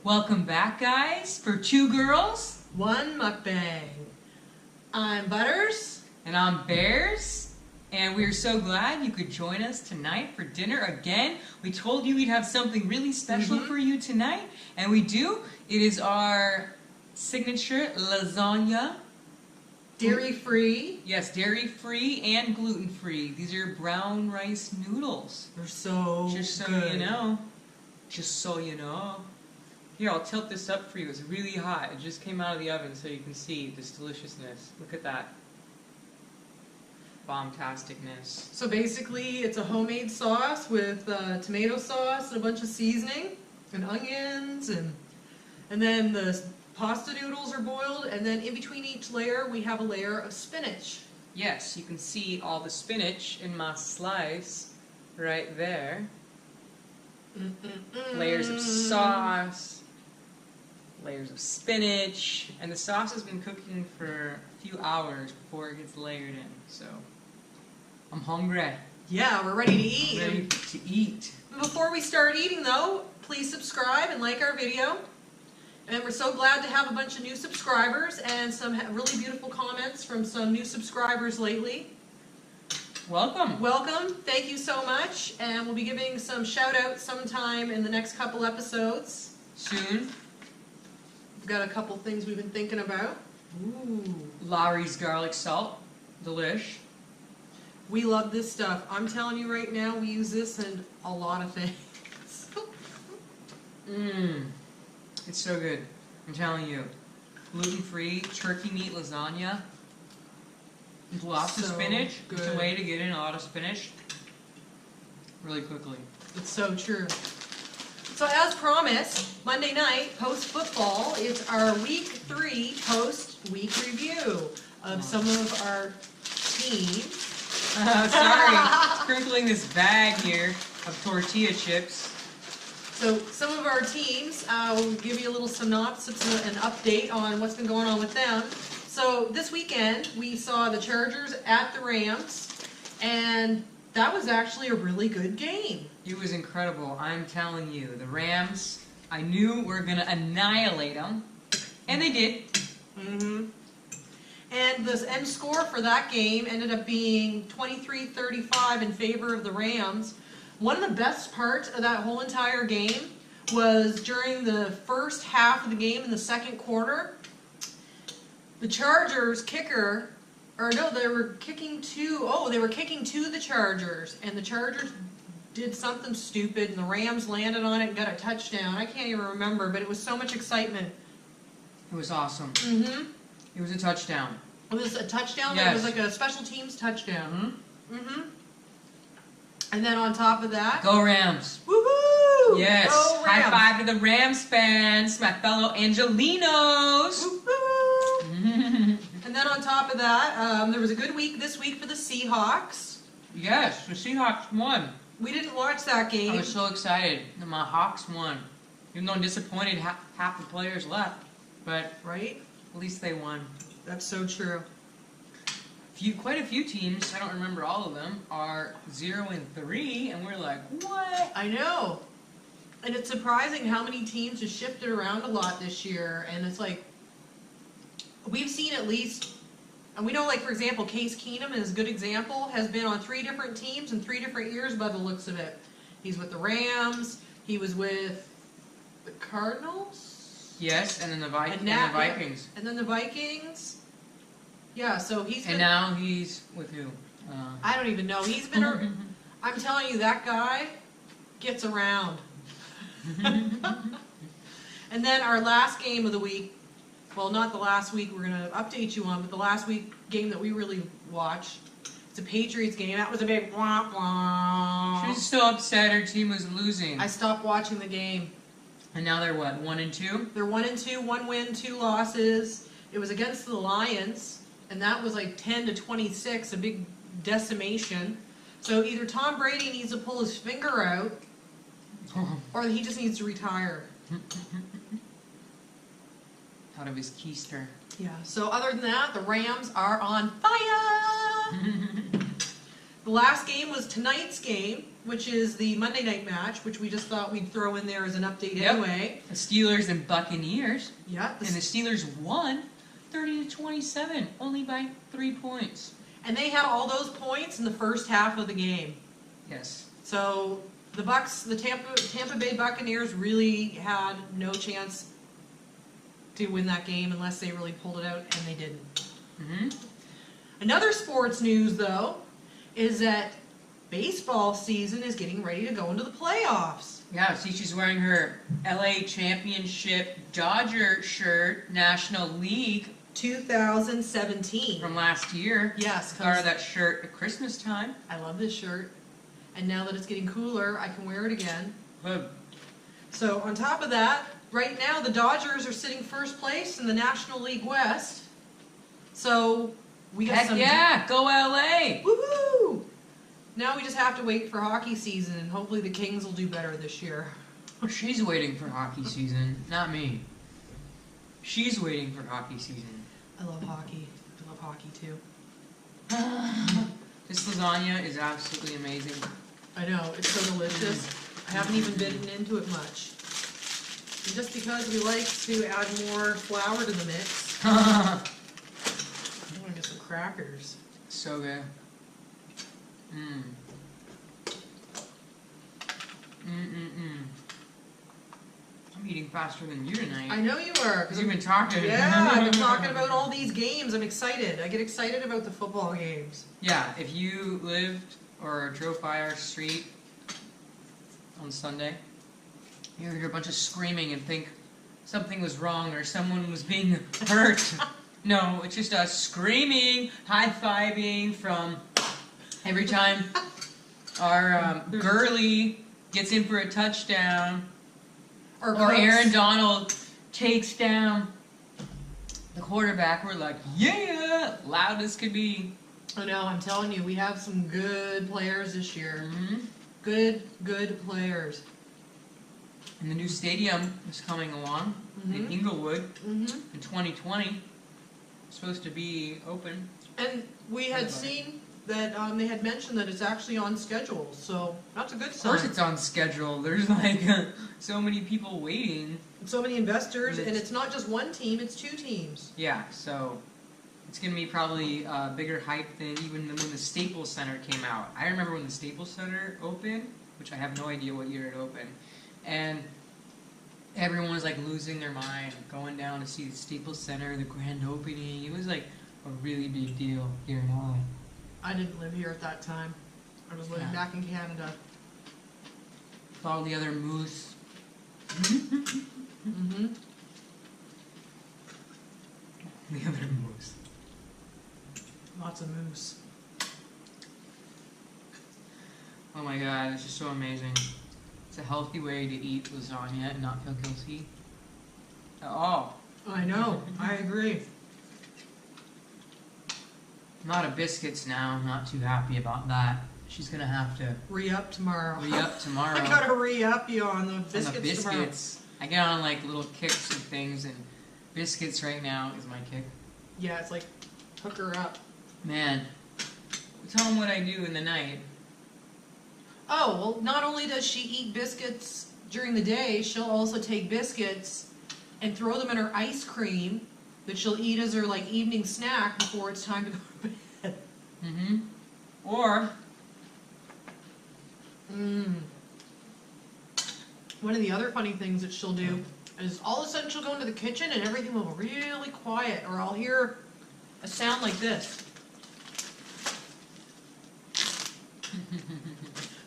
Welcome back, guys, for Two Girls, One Mukbang. I'm Butters. and I'm Bears, and we're so glad you could join us tonight for dinner again. We told you we'd have something really special for you tonight, and we do. It is our signature lasagna. Dairy-free. Yes, dairy-free and gluten-free. These are brown rice noodles. They're so Just so good. you know. Just so you know. Here, I'll tilt this up for you. It's really hot. It just came out of the oven so you can see this deliciousness. Look at that. Bombasticness. So basically, it's a homemade sauce with tomato sauce and a bunch of seasoning and onions, and then the pasta noodles are boiled, and then in between each layer we have a layer of spinach. Yes, you can see all the spinach in my slice right there. Layers of sauce, layers of spinach, and the sauce has been cooking for a few hours before it gets layered in, so I'm hungry. Yeah, we're ready to eat. I'm ready to eat. Before we start eating, though, please subscribe and like our video. And we're so glad to have a bunch of new subscribers and some really beautiful comments from some new subscribers lately. Welcome. Welcome. Thank you so much. And we'll be giving some shout-outs sometime in the next couple episodes. Soon. We've got a couple things we've been thinking about. Ooh. Lawry's garlic salt. Delish. We love this stuff. I'm telling you right now, we use this in a lot of things. It's so good. I'm telling you. Gluten-free turkey meat lasagna. With lots of So spinach. It's a good. way to get in a lot of spinach really quickly. It's so true. So as promised, Monday night, post-football, it's our Week 3 post-week review of some of our teams. Sorry. Sprinkling this bag here of tortilla chips. So some of our teams, we'll give you a little synopsis and an update on what's been going on with them. So this weekend, we saw the Chargers at the Rams, and that was actually a really good game. It was incredible. I'm telling you. The Rams, I knew were going to annihilate them. And they did. And the end score for that game ended up being 23-35 in favor of the Rams. One of the best parts of that whole entire game was during the first half of the game in the second quarter. The Chargers kicker, or no, they were kicking to the Chargers, and the Chargers did something stupid, and the Rams landed on it and got a touchdown. I can't even remember, but it was so much excitement. It was awesome. It was a touchdown. It was a touchdown? Yes. It was like a special teams touchdown. And then on top of that... Go Rams. Woohoo! Yes. Go Rams! High five to the Rams fans, my fellow Angelinos. Woohoo! And then on top of that, there was a good week this week for the Seahawks. Yes, the Seahawks won. We didn't watch that game. I was so excited that my Hawks won. Even though I'm disappointed half the players left. But Right? at least they won. That's so true. Quite a few teams, I don't remember all of them, are 0-3, and we're like, what? I know. And it's surprising how many teams have shifted around a lot this year. And it's like, we've seen at least, and we know, like, for example, Case Keenum is a good example, has been on 3 different teams in 3 different years by the looks of it. He's with the Rams, he was with the Cardinals? Yes, and then the Vikings. And then the Vikings. Yeah, so he's been... And now he's with who? I don't even know. He's been... I'm telling you, that guy gets around. And then our last game of the week, well, not the last week we're going to update you on, but the last week game that we really watched, it's a Patriots game. That was a big wah-wah. She was so upset her team was losing. I stopped watching the game. And now they're what, 1-2? They're 1-2, 1 win, 2 losses. It was against the Lions. And that was like 10-26, a big decimation. So either Tom Brady needs to pull his finger out, or he just needs to retire. Out of his keister. Yeah. So other than that, the Rams are on fire. The last game was tonight's game, which is the Monday night match, which we just thought we'd throw in there as an update anyway. The Steelers and Buccaneers. Yeah. And the Steelers won 30-27, only by 3 points. And they had all those points in the first half of the game. Yes. So the Tampa Bay Buccaneers really had no chance to win that game unless they really pulled it out, and they didn't. Mm-hmm. Another sports news, though, is that baseball season is getting ready to go into the playoffs. Yeah, see, she's wearing her LA Championship Dodger shirt, National League 2017. from last year. Yes, Got that shirt at Christmas time. I love this shirt. And now that it's getting cooler, I can wear it again. Good. So on top of that, right now the Dodgers are sitting first place in the National League West. So we got Heck yeah, go LA! Woohoo! Now we just have to wait for hockey season, and hopefully the Kings will do better this year. She's waiting for hockey season, not me. She's waiting for hockey season. I love hockey. I love hockey too. This lasagna is absolutely amazing. I know, it's so delicious. I haven't even bitten into it much. And just because we like to add more flour to the mix, I'm gonna get some crackers. So good. Mmm. I'm eating faster than you tonight. I know you are. Because you've been talking. Yeah, I've been talking about all these games. I'm excited. I get excited about the football games. Yeah, if you lived or drove by our street on Sunday, you heard a bunch of screaming and think something was wrong or someone was being hurt. No, it's just us screaming, high-fiving from every time our Gurley gets in for a touchdown or Aaron Donald takes down the quarterback. We're like, yeah, loud as could be. I know, I'm telling you, we have some good players this year. Mm-hmm. Good players. And the new stadium is coming along in Inglewood in 2020. It's supposed to be open. And we had seen that they had mentioned that it's actually on schedule, so that's a good sign. Of course it's on schedule. There's like so many people waiting. So many investors, and it's not just one team, it's 2 teams. Yeah, so it's going to be probably a bigger hype than even when the Staples Center came out. I remember when the Staples Center opened, which I have no idea what year it opened, and everyone was like losing their mind, going down to see the Staples Center, the grand opening. It was like a really big deal here in LA. I didn't live here at that time. I was living back in Canada. With all the other moose. Mm-hmm. The other moose. Lots of moose. Oh my god, it's just so amazing. It's a healthy way to eat lasagna and not feel guilty at all. I know, I agree. I'm out of biscuits now. I'm not too happy about that. She's gonna have to Re-up tomorrow. re-up tomorrow. I gotta re-up you on the biscuits, tomorrow. I get on like little kicks and things, and biscuits right now is my kick. Yeah, it's like hook her up. Man, tell them what I do in the night. Oh, well, not only does she eat biscuits during the day, she'll also take biscuits and throw them in her ice cream that she'll eat as her like evening snack before it's time to go to bed. Mm-hmm. Or one of the other funny things that she'll do is all of a sudden she'll go into the kitchen and everything will go really quiet, or I'll hear a sound like this.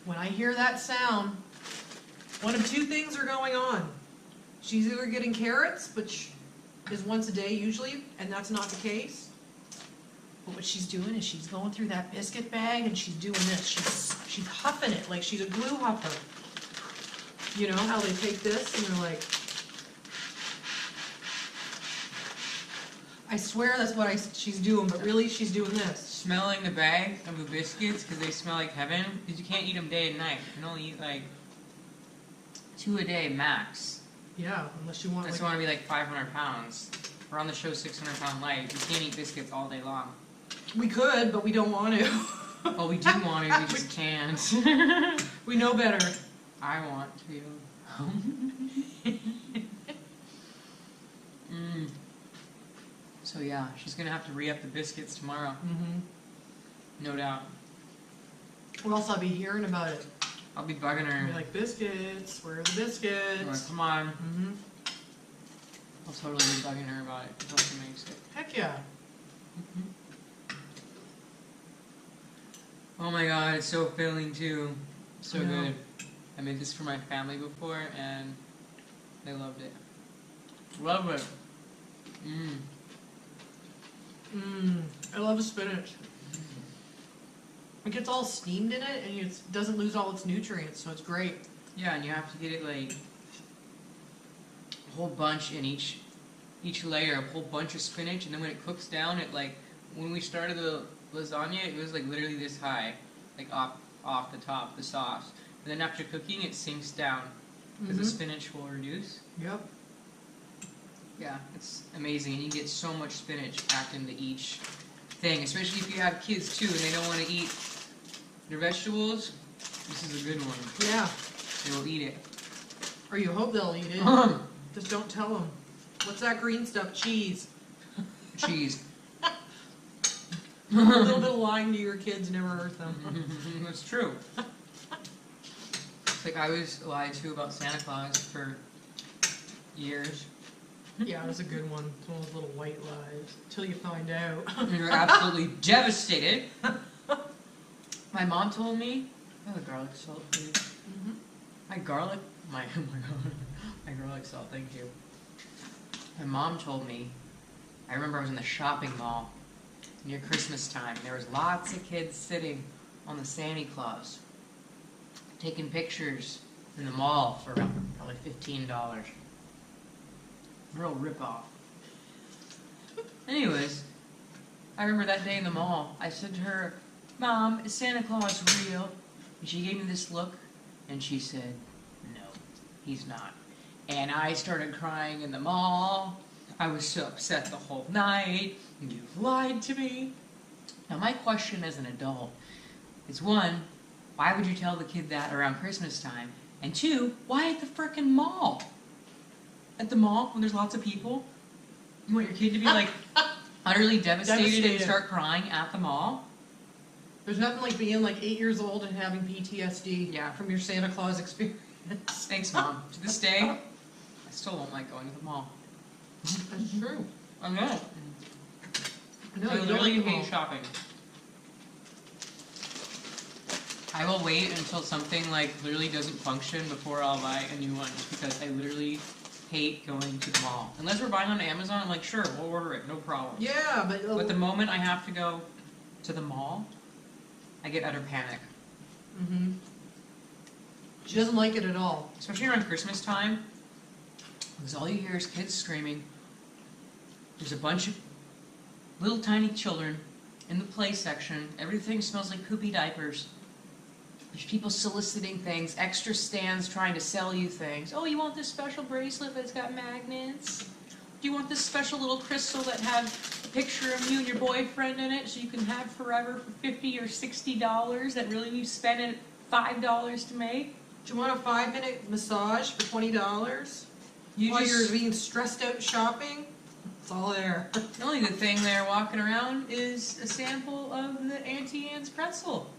When I hear that sound, one of 2 things are going on. She's either getting carrots, which is once a day usually, and that's not the case. But what she's doing is she's going through that biscuit bag and she's doing this. She's huffing it like she's a glue huffer. You know how they take this and they're like... I swear that's what she's doing, but really she's doing this. smelling the bag of the biscuits because they smell like heaven. Because you can't eat them day and night. You can only eat like 2 a day max. Yeah, unless you want. Unless you want to be like 500 pounds. We're on the show 600 Pound Life. You can't eat biscuits all day long. We could, but we don't want to. Well, we do want to, we just can't. We know better. I want to. So yeah, she's gonna have to re-up the biscuits tomorrow. No doubt. Or else I'll be hearing about it. I'll be bugging her. I'll be like, biscuits, where are the biscuits? I'm like, come on. I'll totally be bugging her about it until she makes it. Heck yeah. Oh my god, it's so filling too. So I know. good. I made this for my family before and they loved it. Love it. I love the spinach. It gets all steamed in it and it doesn't lose all its nutrients, so it's great. Yeah, and you have to get it like a whole bunch in each layer, a whole bunch of spinach, and then when it cooks down, it like, when we started the lasagna, it was like literally this high, like off the top, the sauce. And then after cooking, it sinks down because the spinach will reduce. Yep. Yeah, it's amazing, and you get so much spinach packed into each thing, especially if you have kids too and they don't want to eat their vegetables. This is a good one. Yeah. They will eat it. Or you hope they'll eat it. Just don't tell them. What's that green stuff? Cheese. Cheese. A little bit of lying to your kids never hurt them. That's true. It's like I was lied to about Santa Claus for years. Yeah, it was a good one. It's one of those little white lies. Till you find out. You're absolutely devastated. My mom told me, oh, the garlic salt, please. My garlic salt, thank you. My mom told me, I remember I was in the shopping mall near Christmas time. There was lots of kids sitting on the Santa Claus, taking pictures in the mall for probably $15. Real rip-off. Anyways, I remember that day in the mall, I said to her, Mom, is Santa Claus real? And she gave me this look, and she said, no, he's not. And I started crying in the mall. I was so upset the whole night. You've lied to me. Now my question as an adult is, one, why would you tell the kid that around Christmas time? And two, why at the frickin' mall? At the mall, when there's lots of people? You want your kid to be like utterly devastated and start crying at the mall? There's nothing like being like 8 years old and having PTSD Yeah. from your Santa Claus experience. Thanks, Mom. To this day, I still don't like going to the mall. That's true. I know. No, I you don't literally like the hate mall. shopping. I will wait until something like literally doesn't function before I'll buy a new one, just because I literally hate going to the mall. Unless we're buying on Amazon, I'm like, sure, we'll order it, no problem. Yeah, But the moment I have to go to the mall, I get utter panic. She doesn't like it at all. Especially around Christmas time, because all you hear is kids screaming. There's a bunch of little tiny children in the play section. Everything smells like poopy diapers. There's people soliciting things, extra stands trying to sell you things. Oh, you want this special bracelet that's got magnets? Do you want this special little crystal that has a picture of you and your boyfriend in it so you can have forever for $50 or $60 that really you spent it $5 to make? Do you want a 5-minute massage for $20? While you're being stressed out shopping? It's all there. The only good thing there walking around is a sample of the Auntie Anne's pretzel.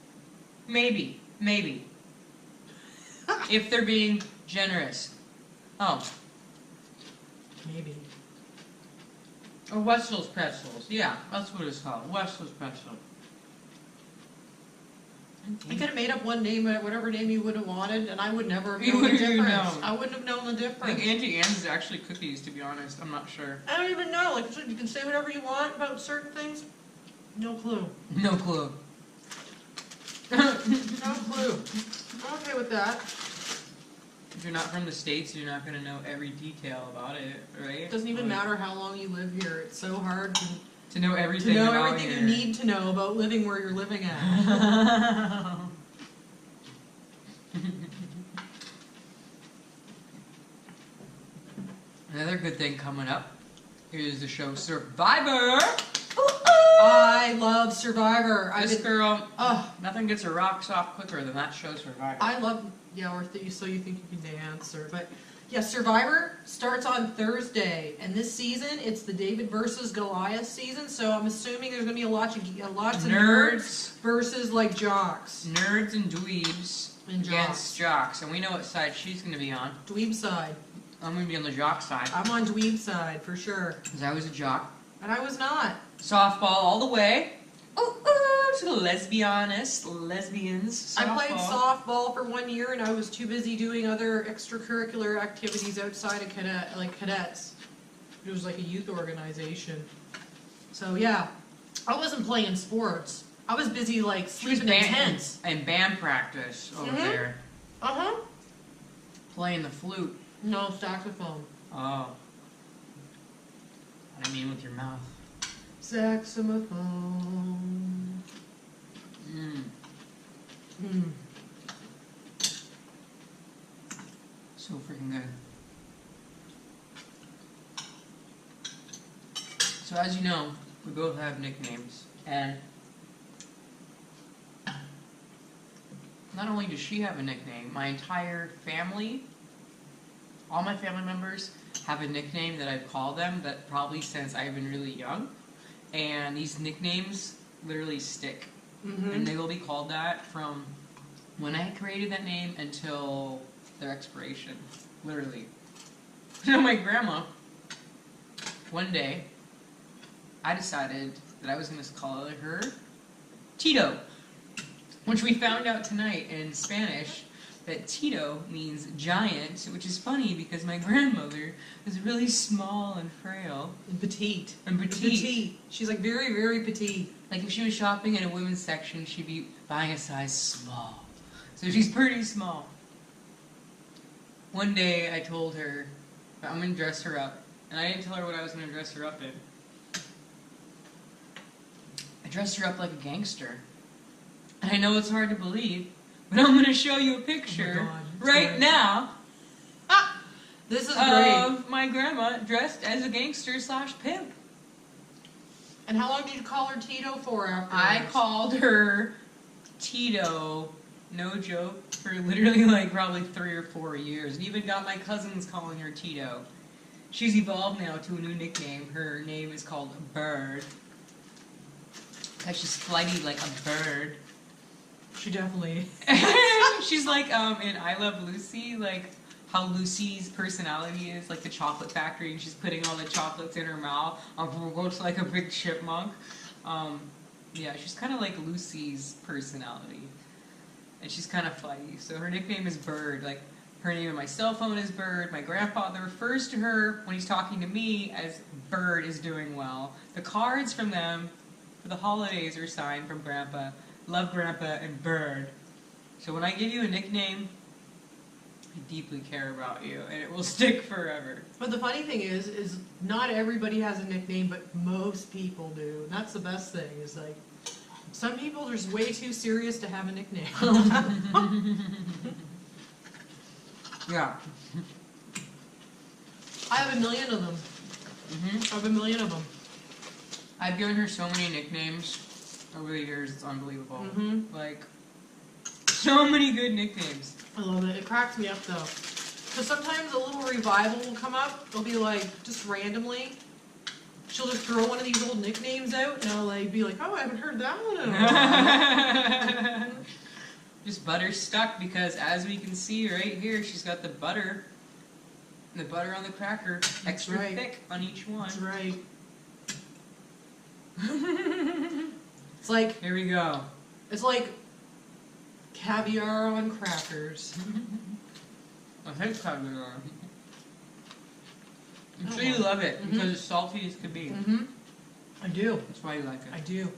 Maybe. If they're being generous. Oh. Maybe. Or Wetzel's pretzels. Yeah, that's what it's called. Wetzel's pretzel. You could have made up one name, whatever name you would have wanted, and I would never have You known the wouldn't even difference. know. I wouldn't have known the I difference. think Auntie Anne's is actually cookies, to be honest. I'm not sure. I don't even know. Like, you can say whatever you want about certain things. No clue. No clue. No clue. I'm okay with that. If you're not from the States, you're not going to know every detail about it, right? It doesn't even matter how long you live here. It's so hard to know everything to know about everything here. you need to know about living where you're living at. Another good thing coming up is the show Survivor. I love Survivor. This girl, Oh, nothing gets her rocks off quicker than that show Survivor. I love, so you think you can dance, but yeah, Survivor starts on Thursday, and this season it's the David versus Goliath season. So I'm assuming there's gonna be lots of nerds versus like jocks. Nerds and dweebs against jocks, and we know what side she's gonna be on. Dweeb side. I'm gonna be on the jock side. I'm on dweeb side for sure. Because I was a jock. And I was not. Softball all the way. To the lesbians. Softball. I played softball for 1 year, and I was too busy doing other extracurricular activities outside of cadets. It was like a youth organization. So yeah, I wasn't playing sports. I was busy like sleeping in tents. And band practice over there. Playing the flute. No, saxophone. Oh. I mean with your mouth. Saxophone. So freaking good. So as you know, we both have nicknames, and not only does she have a nickname, my entire family, all my family members have a nickname that I've called them that probably since I've been really young, and these nicknames literally stick. And they will be called that from when I created that name until their expiration. Literally. You know, my grandma, one day, I decided that I was going to call her Tito, which we found out tonight in Spanish that Tito means giant, which is funny because my grandmother is really small and frail. And petite. And petite. She's like very, very petite. Like if she was shopping in a women's section, she'd be buying a size small. So she's pretty small. One day I told her that I'm going to dress her up. And I didn't tell her what I was going to dress her up in. I dressed her up like a gangster. And I know it's hard to believe, but I'm going to show you a picture right now. This is great. Of my grandma dressed as a gangster / pimp. And how long did you call her Tito for after? I called her Tito, no joke, for literally like probably 3 or 4 years. And even got my cousins calling her Tito. She's evolved now to a new nickname. Her name is called Bird. Because she's flighty like a bird. She definitely She's like in I Love Lucy, like how Lucy's personality is, like the chocolate factory, and she's putting all the chocolates in her mouth. Looks like a big chipmunk. Yeah, she's kind of like Lucy's personality, and she's kind of flighty. So her nickname is Bird. Like her name on my cell phone is Bird. My grandfather refers to her when he's talking to me as Bird is doing well. The cards from them for the holidays are signed from Grandpa. Love Grandpa and Bird. So when I give you a nickname, I deeply care about you, and it will stick forever. But the funny thing is not everybody has a nickname, but most people do. And that's the best thing, is like, some people are just way too serious to have a nickname. Yeah. I have a million of them. I have a million of them. I've given her so many nicknames over the years, it's unbelievable. Like, so many good nicknames. I love it. It cracks me up though. Because sometimes a little revival will come up. It'll be like, just randomly. She'll just throw one of these old nicknames out, and I'll like be like, oh, I haven't heard that one in a while. Just butter stuck, because as we can see right here, she's got the butter. The butter on the cracker, extra thick on each one. That's right. It's like, here we go. It's like caviar on crackers. I hate caviar. I'm sure you love it because it's salty as could be. I do. That's why you like it. I do.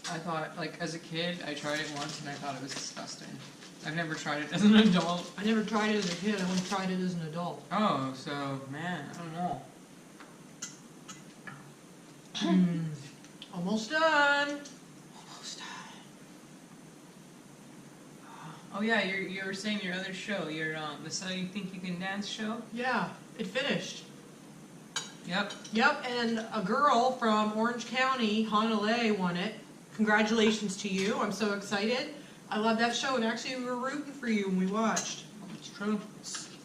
I thought, like, as a kid, I tried it once and I thought it was disgusting. I've never tried it as an adult. I never tried it as a kid. I only tried it as an adult. Oh, so, man, I don't know. Almost done. Almost done. Oh yeah, you were saying your other show, your the So You Think You Can Dance show? Yeah, it finished. Yep. Yep, and a girl from Orange County, Honolulu, won it. Congratulations to you. I'm so excited. I love that show, and actually we were rooting for you when we watched. It's true.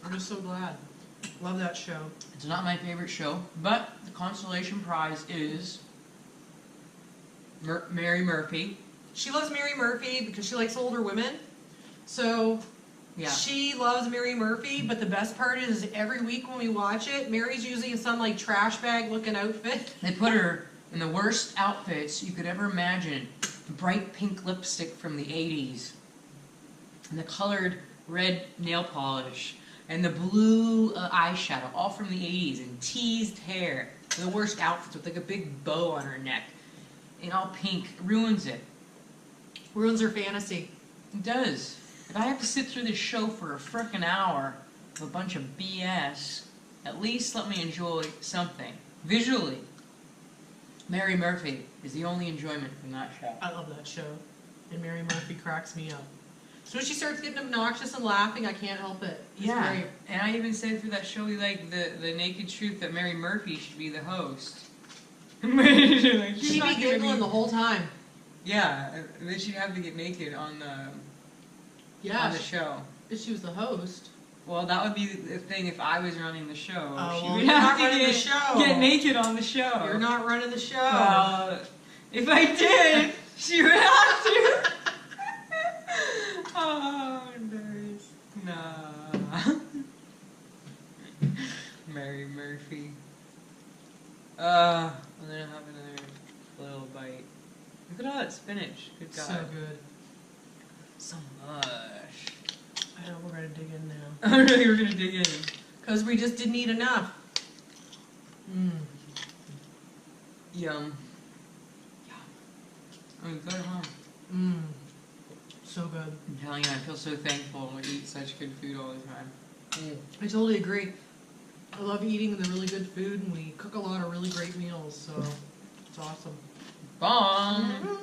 I'm just so glad. Love that show. It's not my favorite show, but the consolation prize is Mary Murphy. She loves Mary Murphy because she likes older women. So Yeah. she loves Mary Murphy, but the best part is every week when we watch it, Mary's usually in some like trash bag looking outfit. They put her in the worst outfits you could ever imagine. Bright pink lipstick from the 80s. And the colored red nail polish. And the blue eyeshadow, all from the 80s. And teased hair. And the worst outfits with like a big bow on her neck. And all pink. It ruins it. Ruins her fantasy. It does. If I have to sit through this show for a frickin' hour of a bunch of BS, at least let me enjoy something. Visually. Mary Murphy is the only enjoyment from that show. I love that show. And Mary Murphy cracks me up. As soon as she starts getting obnoxious and laughing, I can't help it. It's great. And I even said through that show we like the naked truth that Mary Murphy should be the host. She'd be giggling the whole time. Yeah, then she'd have to get naked on the show. If she was the host. Well, that would be the thing if I was running the show. Oh, she well, would you're have not running to the show. get naked on the show. You're not running the show. Well, if I did, she would have to. Oh, embarrassed. Nah. Mary Murphy. And then I'll have another little bite. Look at all that spinach. Good God. So good. So much. I know, we're going to dig in now. Oh, really? We're going to dig in. Because we just didn't eat enough. Mmm. Yum. Oh, good, huh? Mmm. So good. I'm telling you, I feel so thankful when we eat such good food all the time. I totally agree. I love eating the really good food, and we cook a lot of really great meals, so it's awesome. Bomb!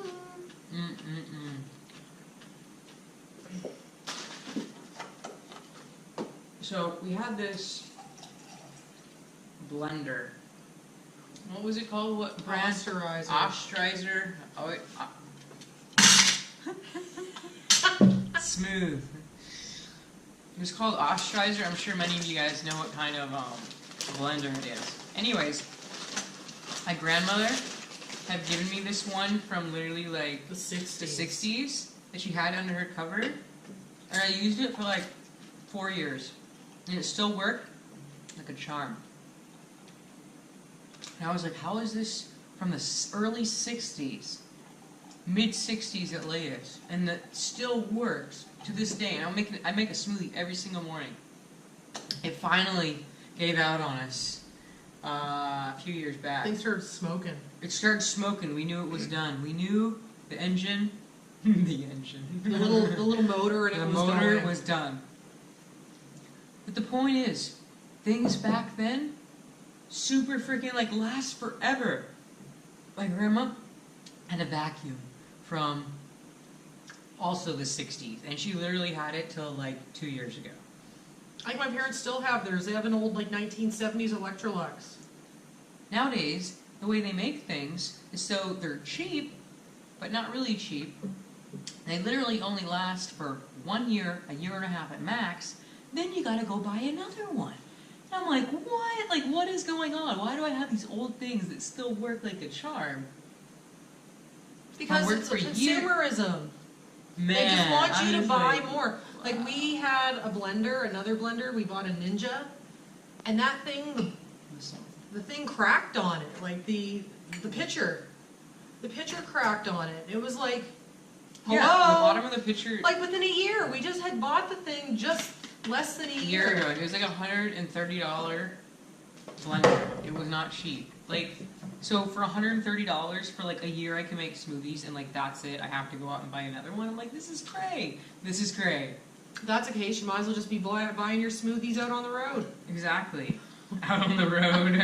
So, we had this blender. What was it called? What brand? Osterizer. Osterizer. Oh, wait. Smooth. It was called Osterizer. I'm sure many of you guys know what kind of blender it is. Anyways, my grandmother had given me this one from literally like The 60s. the 60s that she had under her cupboard. And I used it for like 4 years. And it still worked like a charm. And I was like, how is this from the early 60s? Mid-60s at latest, and that still works to this day. And I make a smoothie every single morning. It finally gave out on us a few years back. Things started smoking. It started smoking. We knew it was done. We knew the engine, the engine, The little motor, and the it was motor going. was done. But the point is, things back then, super freaking like last forever. My grandma had a vacuum from also the 60s, and she literally had it till like 2 years ago. I think my parents still have theirs. They have an old like 1970s Electrolux. Nowadays, the way they make things is so they're cheap, but not really cheap. They literally only last for 1 year, a year and a half at max. Then you gotta go buy another one. And I'm like, what? Like, what is going on? Why do I have these old things that still work like a charm? Because worked it's for consumerism. Man, They just want you to honestly. buy more. Like, we had a blender, another blender. We bought a Ninja, and that thing, the thing cracked on it. Like the pitcher cracked on it. It was like, hello. Yeah, the bottom of the picture. Like within a year, we just had bought the thing just less than a year ago. It was like $130 blender. It was not cheap. Like, so for $130 for like a year, I can make smoothies, and like that's it. I have to go out and buy another one. I'm like, this is great. This is great. If that's the case, you might as well just be buying your smoothies out on the road. Exactly. Out on the road.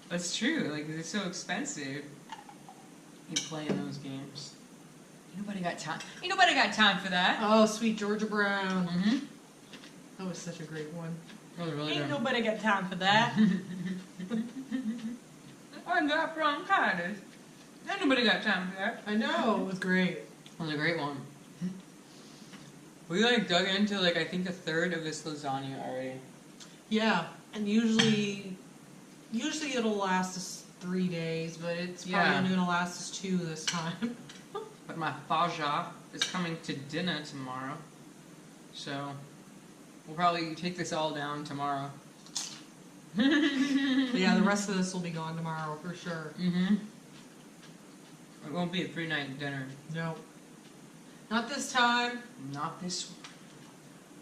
That's true. Like, it's so expensive. You playing those games. Ain't nobody got time. Ain't nobody got time for that. Oh, sweet Georgia Brown. Mm-hmm. That was such a great one. That was really Ain't good. nobody got time for that. I got bronchitis. Ain't nobody got time for that. I know, it was great. It was a great one. We like dug into like I think a third of this lasagna already. Yeah, and usually it'll last us 3 days, but it's probably Yeah. only gonna last us 2 this time. But my Faja is coming to dinner tomorrow. So we'll probably take this all down tomorrow. Yeah, the rest of this will be gone tomorrow for sure. Mm-hmm. It won't be a 3-night dinner. No. Not this time. Not this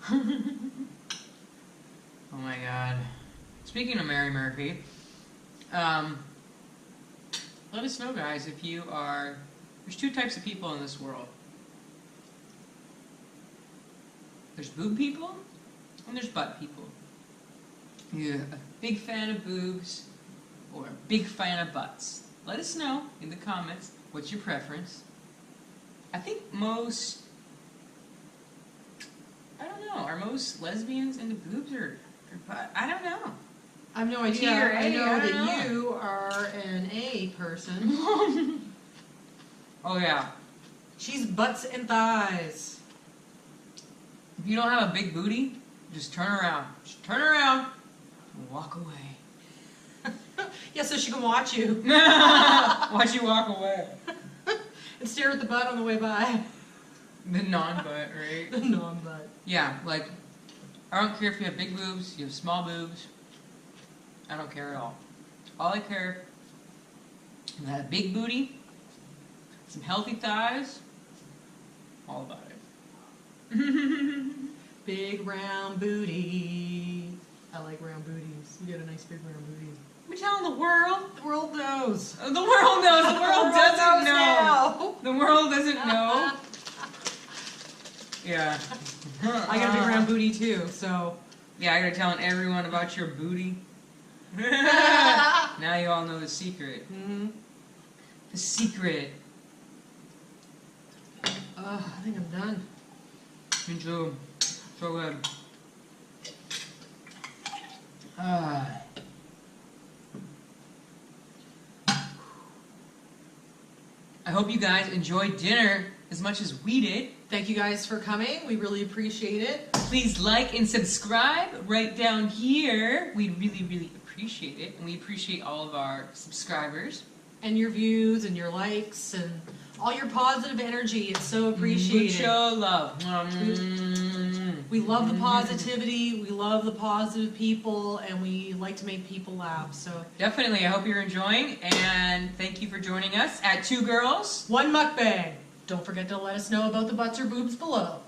one. Oh my god. Speaking of Mary Murphy, let us know, guys, if you are... There's 2 types of people in this world. There's boob people, and there's butt people. You're a big fan of boobs, or a big fan of butts. Let us know in the comments what's your preference. I think most... I don't know. Are most lesbians into boobs or butt? I don't know. I have no idea. Tier A, I know I that don't know. you are an A person. Oh yeah. She's butts and thighs. If you don't have a big booty, just turn around. Just turn around and walk away. Yeah, so she can watch you. Watch you walk away. And stare at the butt on the way by. The non-butt, right? The non-butt. Yeah, like, I don't care if you have big boobs, you have small boobs. I don't care at all. All I care is that a big booty, some healthy thighs, all about it. Big round booty. I like round booties. You got a nice big round booty. We're telling the world. The world knows. The world knows. The world doesn't knows know. now. The world doesn't know. Yeah. I got a big round booty too, so. Yeah, I gotta tell everyone about your booty. Now you all know the secret. Mm-hmm. The secret. I think I'm done. Me too. So good. I hope you guys enjoyed dinner as much as we did. Thank you guys for coming. We really appreciate it. Please like and subscribe right down here. We'd really, really appreciate it. And we appreciate all of our subscribers. And your views and your likes and all your positive energy. It's so appreciated. Mucho love. We love the positivity. We love the positive people. And we like to make people laugh. So Definitely. I hope you're enjoying. And thank you for joining us at 2 Girls. 1 mukbang. Don't forget to let us know about the butts or boobs below.